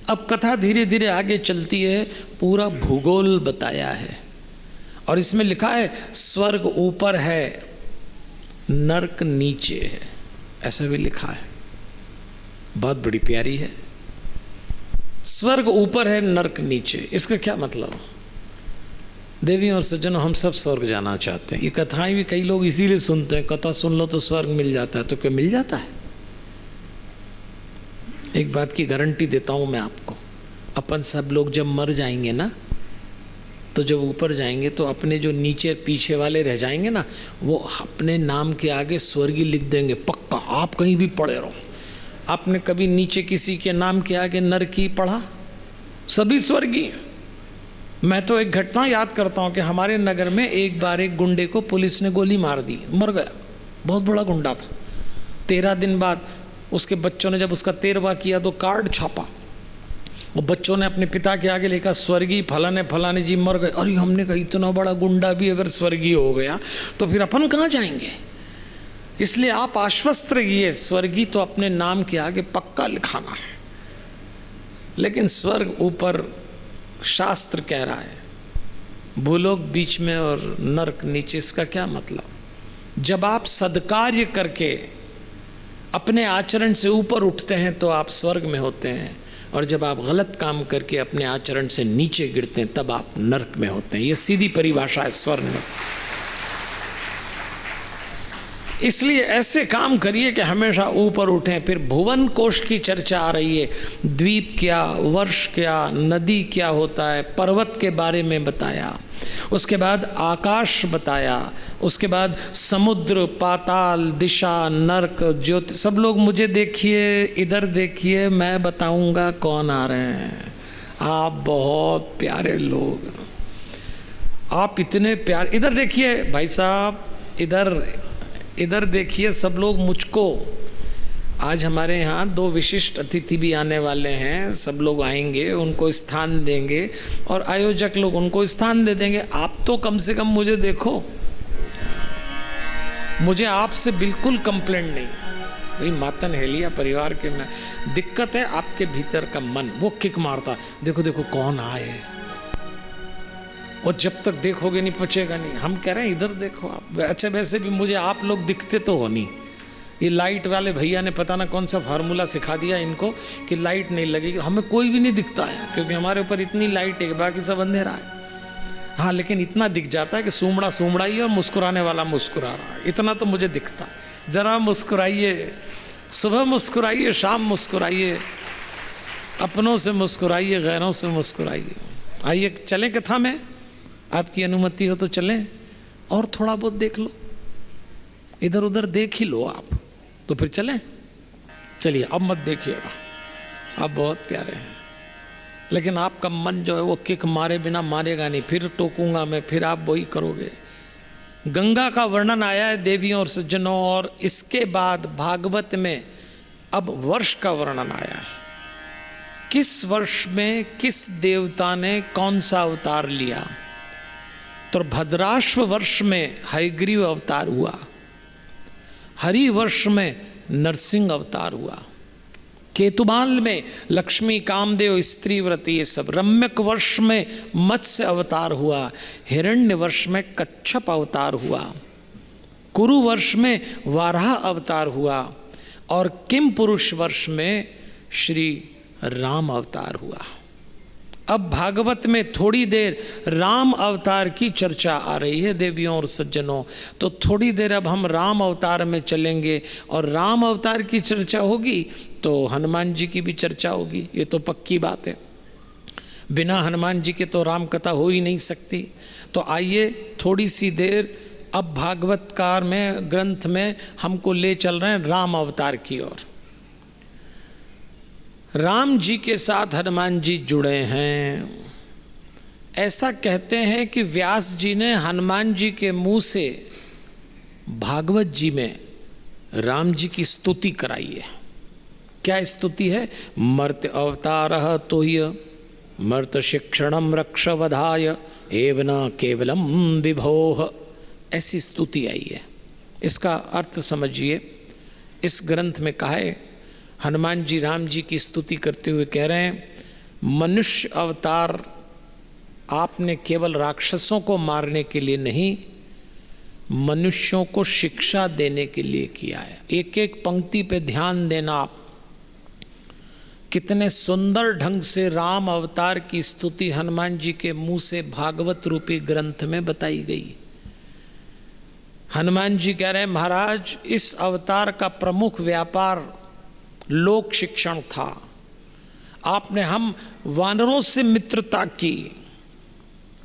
अब कथा धीरे धीरे आगे चलती है, पूरा भूगोल बताया है और इसमें लिखा है स्वर्ग ऊपर है, नरक नीचे है, ऐसा भी लिखा है। बहुत बड़ी प्यारी है। स्वर्ग ऊपर है, नरक नीचे, इसका क्या मतलब? देवियों और सज्जनों, हम सब स्वर्ग जाना चाहते हैं। ये कथाएं भी कई लोग इसीलिए सुनते हैं, कथा सुन लो तो स्वर्ग मिल जाता है। तो क्या मिल जाता है? एक बात की गारंटी देता हूं मैं आपको, अपन सब लोग जब मर जाएंगे ना, तो जब ऊपर जाएंगे तो अपने जो नीचे पीछे वाले रह जाएंगे ना, वो अपने नाम के आगे स्वर्गीय लिख देंगे, पक्का। आप कहीं भी पढ़े रहो। आपने कभी नीचे किसी के नाम के आगे नरकी पढ़ा? सभी स्वर्गीय। मैं तो एक घटना याद करता हूँ कि हमारे नगर में एक बार एक गुंडे को पुलिस ने गोली मार दी, मर गया। बहुत बड़ा गुंडा था। 13 दिन बाद उसके बच्चों ने जब उसका 13वां किया तो कार्ड छापा, वो बच्चों ने अपने पिता के आगे लिखा स्वर्गीय फलाने फलाने जी मर गए। अरे हमने कहा इतना बड़ा गुंडा भी अगर स्वर्गीय हो गया तो फिर अपन कहाँ जाएंगे? इसलिए आप आश्वस्त रहिए, स्वर्गीय तो अपने नाम के आगे पक्का लिखाना है। लेकिन स्वर्ग ऊपर शास्त्र कह रहा है, भूलोक बीच में और नरक नीचे, इसका क्या मतलब? जब आप सद्कार्य करके अपने आचरण से ऊपर उठते हैं तो आप स्वर्ग में होते हैं, और जब आप गलत काम करके अपने आचरण से नीचे गिरते हैं तब आप नरक में होते हैं। ये सीधी परिभाषा है स्वर्ग में। इसलिए ऐसे काम करिए कि हमेशा ऊपर उठें। फिर भुवन कोश की चर्चा आ रही है, द्वीप क्या, वर्ष क्या, नदी क्या होता है, पर्वत के बारे में बताया, उसके बाद आकाश बताया, उसके बाद समुद्र, पाताल, दिशा, नरक, ज्योति। सब लोग मुझे देखिए, इधर देखिए, मैं बताऊंगा कौन आ रहे हैं। आप बहुत प्यारे लोग, आप इतने प्यारे। इधर देखिए भाई साहब, इधर देखिए सब लोग मुझको। आज हमारे यहाँ 2 विशिष्ट अतिथि भी आने वाले हैं। सब लोग आएंगे, उनको स्थान देंगे और आयोजक लोग उनको स्थान दे देंगे। आप तो कम से कम मुझे देखो। मुझे आपसे बिल्कुल कंप्लेंट नहीं भाई। मातन हेलिया परिवार के में दिक्कत है आपके भीतर का मन, वो किक मारता, देखो देखो कौन आए, और जब तक देखोगे नहीं पचेगा नहीं। हम कह रहे हैं इधर देखो आप। अच्छा वैसे भी मुझे आप लोग दिखते तो हो नहीं। ये लाइट वाले भैया ने पता ना कौन सा फार्मूला सिखा दिया इनको कि लाइट नहीं लगेगी। हमें कोई भी नहीं दिखता है क्योंकि हमारे ऊपर इतनी लाइट है, बाकी सब अंधेरा है। हाँ, लेकिन इतना दिख जाता है कि सूमड़ा सूमड़ा ही और मुस्कुराने वाला मुस्कुरा रहा है, इतना तो मुझे दिखता। जरा मुस्कुराइए, सुबह मुस्कुराइए, शाम मुस्कुराइए, अपनों से मुस्कुराइए, गैरों से मुस्कुराइए। आइए चलें कथा में, आपकी अनुमति हो तो चलें। और थोड़ा बहुत देख लो, इधर उधर देख ही लो आप, तो फिर चलें। चलिए अब मत देखिएगा, आप बहुत प्यारे हैं, लेकिन आपका मन जो है वो किक मारे बिना मारेगा नहीं। फिर टोकूंगा मैं, फिर आप वही करोगे। गंगा का वर्णन आया है देवियों और सज्जनों, और इसके बाद भागवत में अब वर्ष का वर्णन आया है। किस वर्ष में किस देवता ने कौन सा अवतार लिया? तो भद्राश्व वर्ष में हयग्रीव अवतार हुआ, हरि वर्ष में नरसिंह अवतार हुआ, केतुमाल में लक्ष्मी, कामदेव, स्त्रीव्रती, ये सब। रम्यक वर्ष में मत्स्य अवतार हुआ, हिरण्य वर्ष में कच्छप अवतार हुआ, कुरु वर्ष में वाराह अवतार हुआ, और किम पुरुष वर्ष में श्री राम अवतार हुआ। अब भागवत में थोड़ी देर राम अवतार की चर्चा आ रही है देवियों और सज्जनों, तो थोड़ी देर अब हम राम अवतार में चलेंगे, और राम अवतार की चर्चा होगी तो हनुमान जी की भी चर्चा होगी। ये तो पक्की बात है, बिना हनुमान जी के तो राम कथा हो ही नहीं सकती। तो आइए थोड़ी सी देर अब भागवतकार में, ग्रंथ में हमको ले चल रहे हैं राम अवतार की ओर। राम जी के साथ हनुमान जी जुड़े हैं। ऐसा कहते हैं कि व्यास जी ने हनुमान जी के मुंह से भागवत जी में राम जी की स्तुति कराई है। क्या स्तुति है? मर्त्य अवतारः तोह्य मर्त शिक्षणम रक्ष वधाय एव न केवलम विभोह, ऐसी स्तुति आई है। इसका अर्थ समझिए। इस ग्रंथ में कहा है, हनुमान जी राम जी की स्तुति करते हुए कह रहे हैं, मनुष्य अवतार आपने केवल राक्षसों को मारने के लिए नहीं, मनुष्यों को शिक्षा देने के लिए किया है। एक एक पंक्ति पे ध्यान देना आप। कितने सुंदर ढंग से राम अवतार की स्तुति हनुमान जी के मुंह से भागवत रूपी ग्रंथ में बताई गई। हनुमान जी कह रहे हैं, महाराज इस अवतार का प्रमुख व्यापार लोक शिक्षण था। आपने हम वानरों से मित्रता की,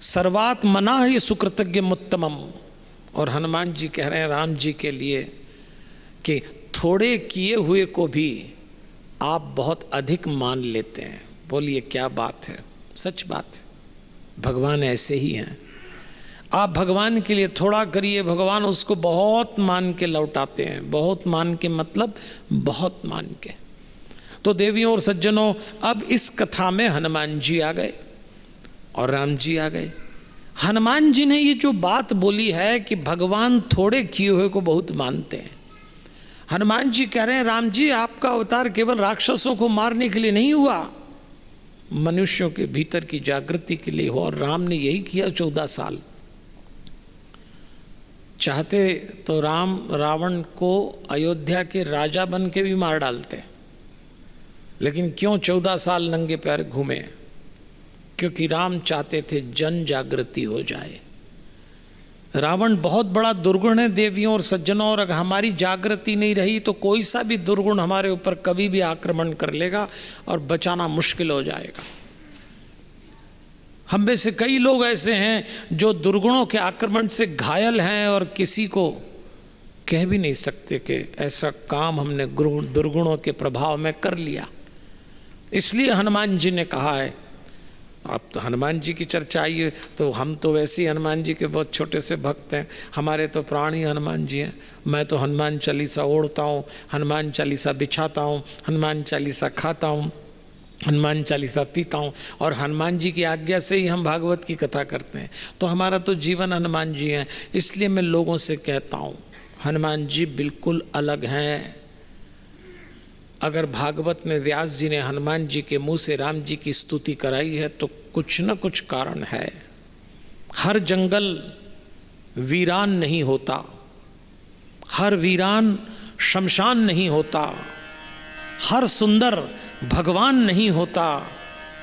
सर्वात मना ही सुकृतज्ञ मुत्तमम। और हनुमान जी कह रहे हैं राम जी के लिए कि थोड़े किए हुए को भी आप बहुत अधिक मान लेते हैं। बोलिए क्या बात है, सच बात है। भगवान ऐसे ही हैं। आप भगवान के लिए थोड़ा करिए, भगवान उसको बहुत मान के लौटाते हैं। बहुत मान के मतलब बहुत मान के। तो देवियों और सज्जनों, अब इस कथा में हनुमान जी आ गए और राम जी आ गए। हनुमान जी ने ये जो बात बोली है कि भगवान थोड़े किए हुए को बहुत मानते हैं, हनुमान जी कह रहे हैं राम जी आपका अवतार केवल राक्षसों को मारने के लिए नहीं हुआ, मनुष्यों के भीतर की जागृति के लिए हुआ। और राम ने यही किया 14 साल। चाहते तो राम रावण को अयोध्या के राजा बन के भी मार डालते, लेकिन क्यों 14 साल नंगे पैर घूमे? क्योंकि राम चाहते थे जन जागृति हो जाए। रावण बहुत बड़ा दुर्गुण है देवियों और सज्जनों, और अगर हमारी जागृति नहीं रही तो कोई सा भी दुर्गुण हमारे ऊपर कभी भी आक्रमण कर लेगा और बचाना मुश्किल हो जाएगा। हम में से कई लोग ऐसे हैं जो दुर्गुणों के आक्रमण से घायल हैं और किसी को कह भी नहीं सकते कि ऐसा काम हमने दुर्गुणों के प्रभाव में कर लिया। इसलिए हनुमान जी ने कहा है, अब तो हनुमान जी की चर्चा आई है तो हम तो वैसे ही हनुमान जी के बहुत छोटे से भक्त हैं। हमारे तो प्राण ही हनुमान जी हैं। मैं तो हनुमान चालीसा ओढ़ता हूँ, हनुमान चालीसा बिछाता हूँ, हनुमान चालीसा खाता हूँ, हनुमान चालीसा पीता हूँ, और हनुमान जी की आज्ञा से ही हम भागवत की कथा करते हैं। तो हमारा तो जीवन हनुमान जी हैं। इसलिए मैं लोगों से कहता हूँ हनुमान जी बिल्कुल अलग हैं। अगर भागवत में व्यास जी ने हनुमान जी के मुंह से राम जी की स्तुति कराई है तो कुछ न कुछ कारण है। हर जंगल वीरान नहीं होता, हर वीरान शमशान नहीं होता, हर सुंदर भगवान नहीं होता,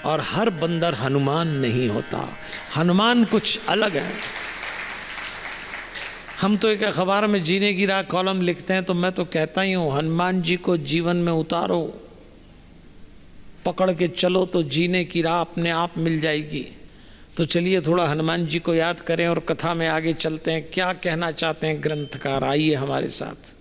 और हर बंदर हनुमान नहीं होता। हनुमान कुछ अलग है। हम तो एक अखबार में जीने की राह कॉलम लिखते हैं, तो मैं तो कहता ही हूँ हनुमान जी को जीवन में उतारो, पकड़ के चलो तो जीने की राह अपने आप मिल जाएगी। तो चलिए थोड़ा हनुमान जी को याद करें और कथा में आगे चलते हैं। क्या कहना चाहते हैं ग्रंथकार, आइए हमारे साथ।